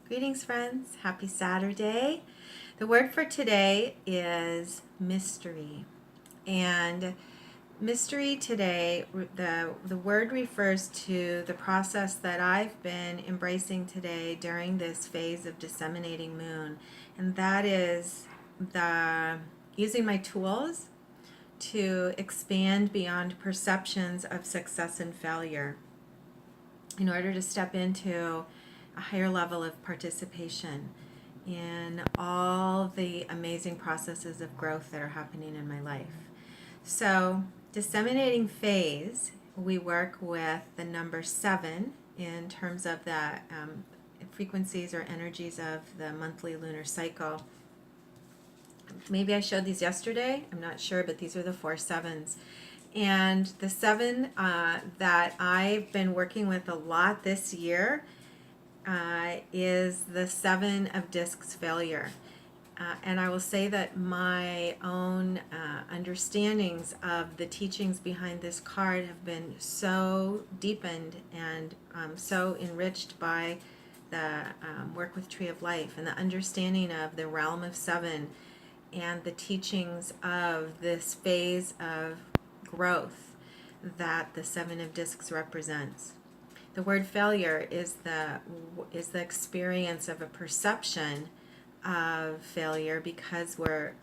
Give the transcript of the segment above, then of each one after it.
Greetings, friends. Happy Saturday. The word for today is mystery. And mystery today, the word refers to the process that I've been embracing today during this phase of disseminating moon. And that is the using my tools to expand beyond perceptions of success and failure in order to step into a higher level of participation in all the amazing processes of growth that are happening in my life. So, disseminating phase, we work with the number 7 in terms of the frequencies or energies of the monthly lunar cycle. Maybe I showed these yesterday, I'm not sure, but these are the 4 7s. And the 7 that I've been working with a lot this year is the 7 of discs failure. And I will say that my own understandings of the teachings behind this card have been so deepened and so enriched by the work with Tree of Life and the understanding of the realm of 7 and the teachings of this phase of growth that the 7 of discs represents. The word failure is the experience of a perception of failure because we're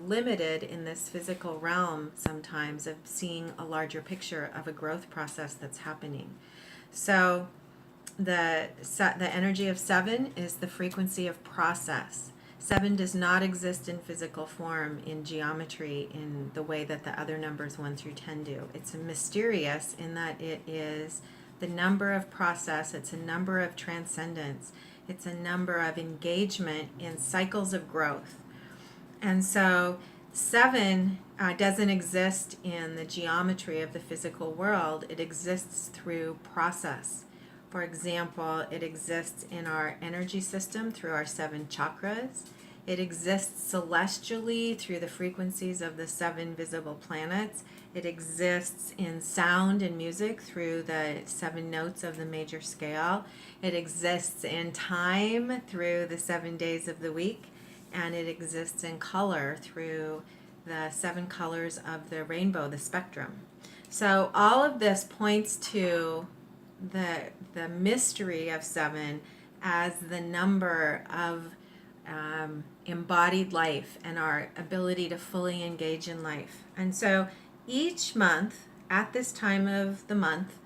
limited in this physical realm sometimes of seeing a larger picture of a growth process that's happening. So the energy of 7 is the frequency of process. 7 does not exist in physical form in geometry in the way that the other numbers 1 through 10 do. It's mysterious in that it is the number of process, it's a number of transcendence, it's a number of engagement in cycles of growth. And so 7 doesn't exist in the geometry of the physical world, it exists through process. For example, it exists in our energy system through our 7 chakras. It exists celestially through the frequencies of the 7 visible planets. It exists in sound and music through the 7 notes of the major scale. It exists in time through the 7 days of the week. And it exists in color through the 7 colors of the rainbow, the spectrum. So all of this points to the mystery of 7 as the number of embodied life and our ability to fully engage in life. And so each month, at this time of the month,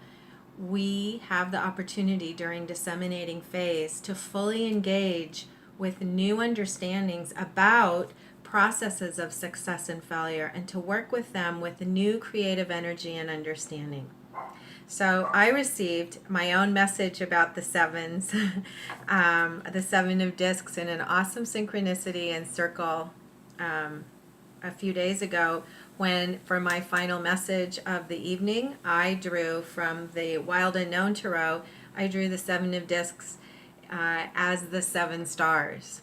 we have the opportunity during disseminating phase to fully engage with new understandings about processes of success and failure and to work with them with new creative energy and understanding. So I received my own message about the 7s, the 7 of discs in an awesome synchronicity and circle a few days ago when, for my final message of the evening, I drew from the Wild Unknown Tarot, I drew the 7 of discs as the 7 stars.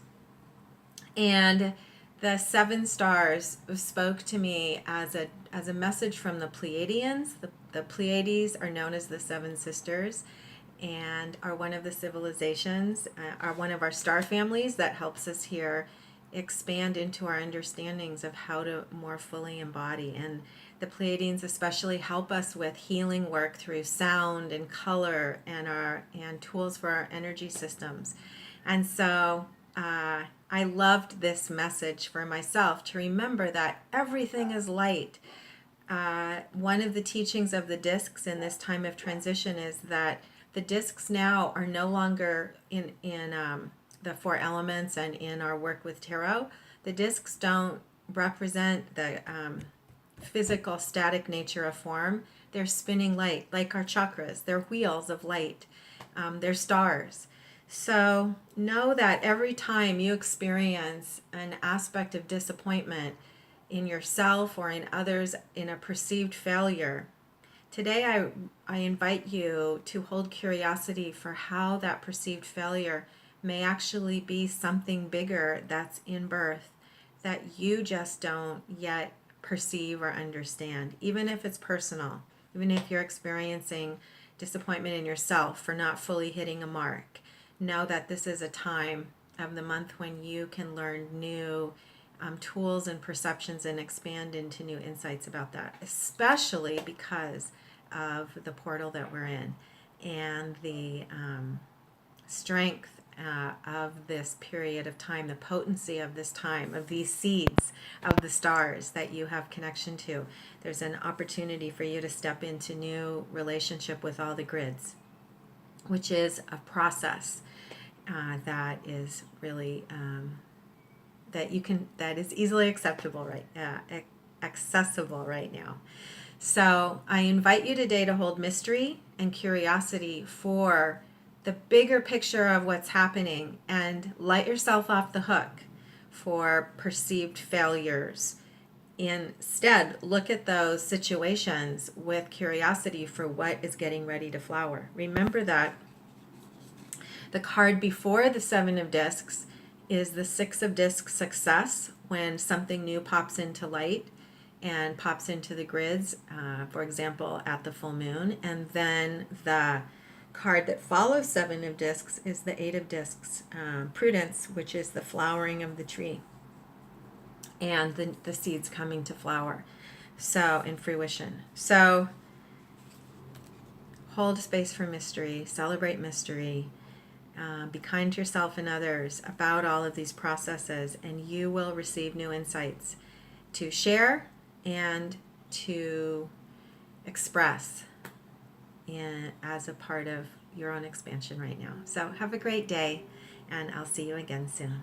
And the 7 stars spoke to me as a message from the Pleiadians. The Pleiades are known as the 7 sisters and are one of the civilizations, are one of our star families that helps us here expand into our understandings of how to more fully embody. And the Pleiadians especially help us with healing work through sound and color and tools for our energy systems. And so I loved this message for myself to remember that everything is light. One of the teachings of the discs in this time of transition is that the discs now are no longer in the 4 elements and in our work with tarot. The discs don't represent the physical static nature of form. They're spinning light, like our chakras. They're wheels of light. They're stars. So know that every time you experience an aspect of disappointment in yourself or in others in a perceived failure, today I invite you to hold curiosity for how that perceived failure may actually be something bigger that's in birth that you just don't yet perceive or understand, even if it's personal, even if you're experiencing disappointment in yourself for not fully hitting a mark. know that this is a time of the month when you can learn new tools and perceptions and expand into new insights about that, especially because of the portal that we're in and the strength of this period of time, the potency of this time, of these seeds of the stars that you have connection to. There's an opportunity for you to step into new relationship with all the grids, which is a process that is really that is easily acceptable accessible right now. So I invite you today to hold mystery and curiosity for the bigger picture of what's happening and let yourself off the hook for perceived failures. Instead, look at those situations with curiosity for what is getting ready to flower. Remember that the card before the Seven of Discs is the Six of Discs, success, when something new pops into light and pops into the grids, for example, at the full moon. And then the card that follows Seven of Discs is the Eight of Discs, prudence, which is the flowering of the tree and the seeds coming to flower, so in fruition. So hold space for mystery, celebrate mystery, be kind to yourself and others about all of these processes, and you will receive new insights to share and to express as a part of your own expansion right now. So have a great day, and I'll see you again soon.